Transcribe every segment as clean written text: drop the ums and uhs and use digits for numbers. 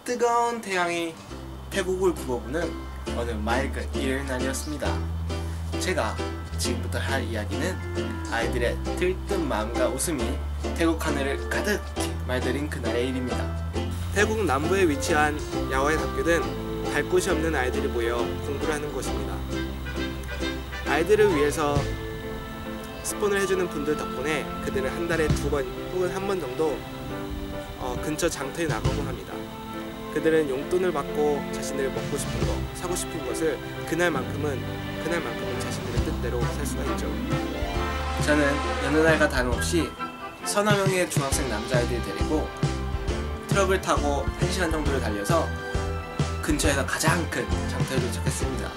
뜨거운 태양이 태국을 부어부는 어느 맑은 일요일 날이었습니다. 제가 지금부터 할 이야기는 아이들의 들뜬 마음과 웃음이 태국 하늘을 가득히 말들인 그날의 일입니다. 태국 남부에 위치한 야오엔 학교는 갈 곳이 없는 아이들이 모여 공부를 하는 곳입니다. 아이들을 위해서 스폰을 해주는 분들 덕분에 그들은 한 달에 2번 혹은 1번 정도 근처 장터에 나가고 합니다. 그들은 용돈을 받고 자신들이 먹고 싶은 거, 사고 싶은 것을 그날만큼은 자신들의 뜻대로 살 수가 있죠. 저는 여느 날과 다름없이 서너 명의 중학생 남자아이들 데리고 트럭을 타고 1시간 정도를 달려서 근처에서 가장 큰 장터에 도착했습니다.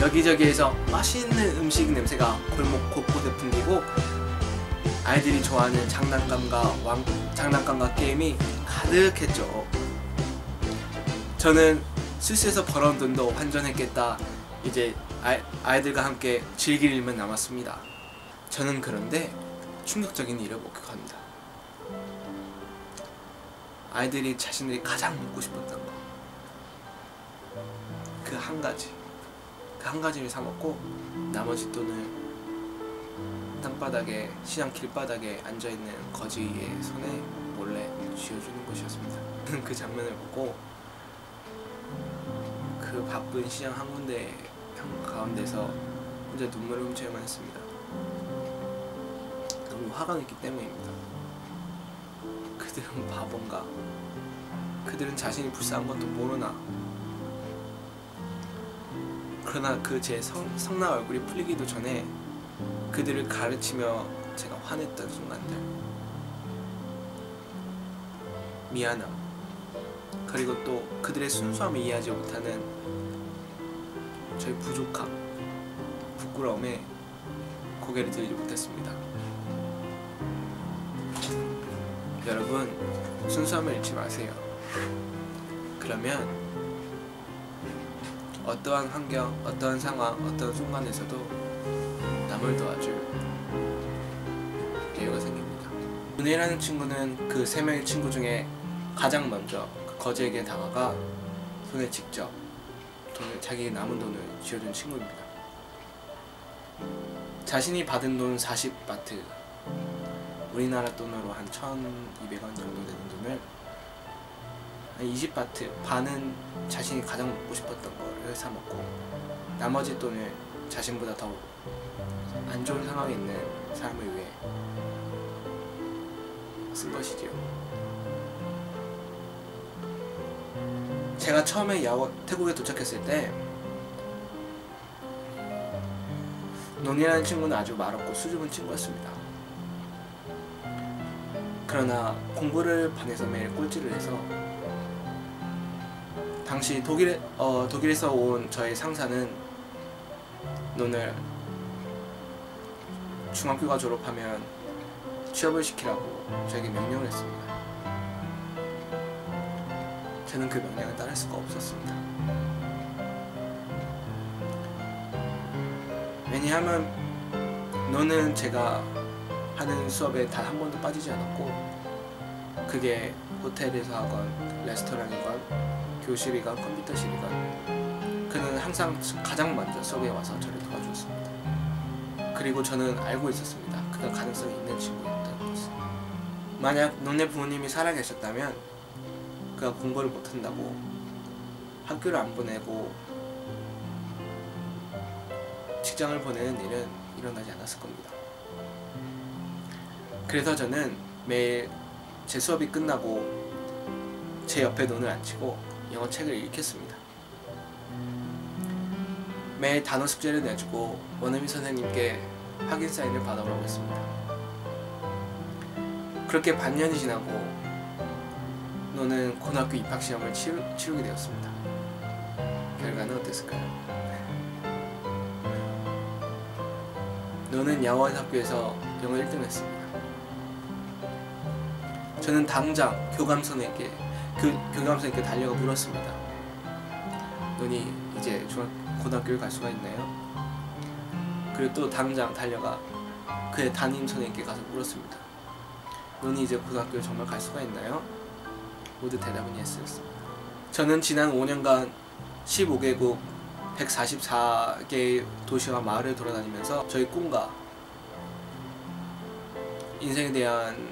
여기저기에서 맛있는 음식 냄새가 골목 곳곳에 풍기고 아이들이 좋아하는 장난감과 게임이 가득했죠. 저는 스스에서 벌어온 돈도 환전했겠다. 이제 아이들과 함께 즐길 일만 남았습니다. 저는 그런데 충격적인 일을 목격합니다. 아이들이 자신들이 가장 먹고 싶었던 거, 그 한 가지를 사 먹고 나머지 돈을 땅바닥에, 시장 길바닥에 앉아있는 거지의 손에 몰래 쥐어주는 것이었습니다. 그 장면을 보고 그 바쁜 시장 한 군데 가운데서 혼자 눈물을 훔쳐야만 했습니다. 너무 화가 났기 때문입니다. 그들은 바본가? 그들은 자신이 불쌍한 것도 모르나? 그러나 그 제 성난 얼굴이 풀리기도 전에 그들을 가르치며 제가 화냈던 순간들, 미안함, 그리고 또 그들의 순수함을 이해하지 못하는 저의 부족함, 부끄러움에 고개를 들지 못했습니다. 여러분, 순수함을 잃지 마세요. 그러면 어떠한 환경, 어떠한 상황, 어떠한 순간에서도 남을 도와줄 여유가 생깁니다. 은혜라는 친구는 그 3명의 친구 중에 가장 먼저 그 거지에게 다가가 손에 직접 자기의 남은 돈을 쥐어준 친구입니다. 자신이 받은 돈 40바트, 우리나라 돈으로 한 1,200원 정도 되는 돈을 한 20바트, 반은 자신이 가장 먹고 싶었던 거를 사 먹고 나머지 돈을 자신보다 더 안 좋은 상황에 있는 사람을 위해 쓴 것이지요. 제가 처음에 태국에 도착했을 때 논이라는 친구는 아주 말없고 수줍은 친구였습니다. 그러나 공부를 반에서 매일 꼴찌를 해서 당시 독일에서 온 저의 상사는 논을 중학교가 졸업하면 취업을 시키라고 저에게 명령을 했습니다. 저는 그 명령을 따를 수가 없었습니다. 왜냐하면 논은 제가 하는 수업에 단 한 번도 빠지지 않았고, 그게 호텔에서 하건 레스토랑이건 교실이건 컴퓨터실이건 그는 항상 가장 먼저 수업에 와서 저를 도와주었습니다. 그리고 저는 알고 있었습니다. 그가 가능성이 있는 친구였다는 것을. 만약 논의 부모님이 살아계셨다면 그가 공부를 못한다고 학교를 안 보내고 직장을 보내는 일은 일어나지 않았을 겁니다. 그래서 저는 매일 제 수업이 끝나고 제 옆에 논을 앉히고 영어 책을 읽겠습니다. 매일 단어 숙제를 내주고 원어민 선생님께 확인 사인을 받아오라고 했습니다. 그렇게 반년이 지나고 논은 고등학교 입학시험을 치르게 되었습니다. 결과는 어땠을까요? 논은 야오엔 학교에서 영어 1등을 했습니다. 저는 당장 교감선생님께 달려가 물었습니다. 논이 이제 고등학교를 갈 수가 있나요? 그리고 또 당장 달려가 그의 담임 선생님께 가서 물었습니다. 논이 이제 고등학교를 정말 갈 수가 있나요? 모두 대답은 예스였습니다. 저는 지난 5년간 15개국 144개의 도시와 마을을 돌아다니면서 저희 꿈과 인생에 대한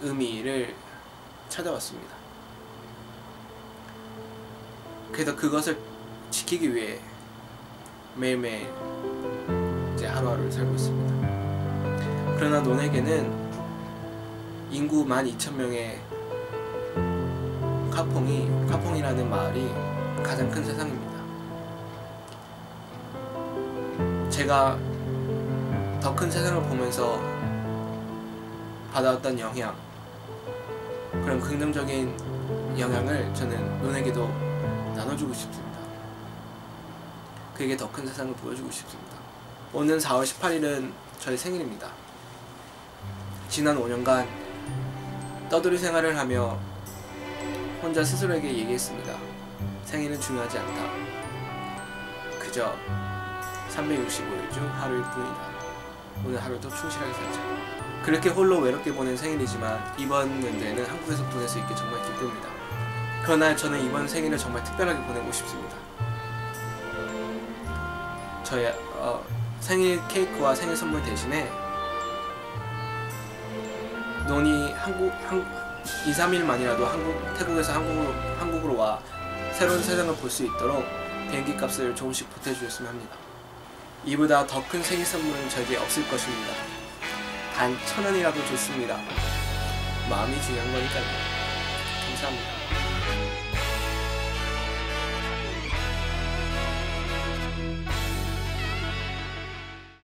의미를 찾아왔습니다. 그래서 그것을 지키기 위해 매일매일 이제 하루하루를 살고 있습니다. 그러나 논에게는 인구 12,000명의 카퐁이라는 마을이 가장 큰 세상입니다. 제가 더 큰 세상을 보면서 받아왔던 영향, 그런 긍정적인 영향을 저는 논에게도 나눠주고 싶습니다. 그에게 더 큰 세상을 보여주고 싶습니다. 오는 4월 18일은 저의 생일입니다. 지난 5년간 떠돌이 생활을 하며 혼자 스스로에게 얘기했습니다. 생일은 중요하지 않다. 그저 365일 중 하루일 뿐이다. 오늘 하루도 충실하게 살자. 그렇게 홀로 외롭게 보낸 생일이지만 이번 연대에는 한국에서 보낼 수 있게 정말 기쁩니다. 그러나 저는 이번 생일을 정말 특별하게 보내고 싶습니다. 저의 생일 케이크와 생일 선물 대신에 논이 2, 3일만이라도 태국에서 한국으로 와 새로운 세상을 볼 수 있도록 비행기 값을 조금씩 보태주셨으면 합니다. 이보다 더 큰 생일 선물은 저에게 없을 것입니다. 단 1,000원이라도 좋습니다. 마음이 중요한 거니까요. 감사합니다.